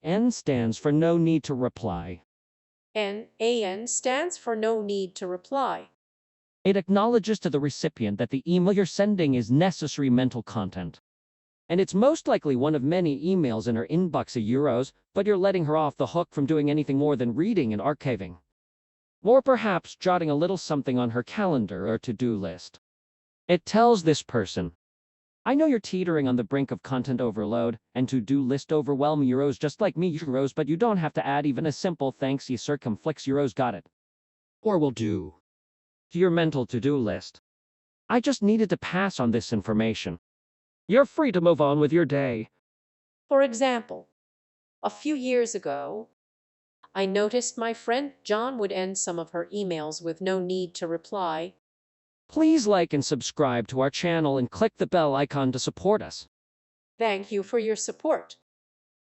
N stands for no need to reply. NaN stands for no need to reply. It acknowledges to the recipient that the email you're sending is necessary mental content. And it's most likely one of many emails in her inbox of euros, but you're letting her off the hook from doing anything more than reading and archiving. Or perhaps jotting a little something on her calendar or to-do list. It tells this person, I know you're teetering on the brink of content overload and to-do list overwhelm euros just like me euros, but you don't have to add even a simple thanks you circumflex euros got it. Or will do. To your mental to-do list. I just needed to pass on this information. You're free to move on with your day. For example, a few years ago, I noticed my friend John would end some of her emails with no need to reply. Please like and subscribe to our channel and click the bell icon to support us. Thank you for your support.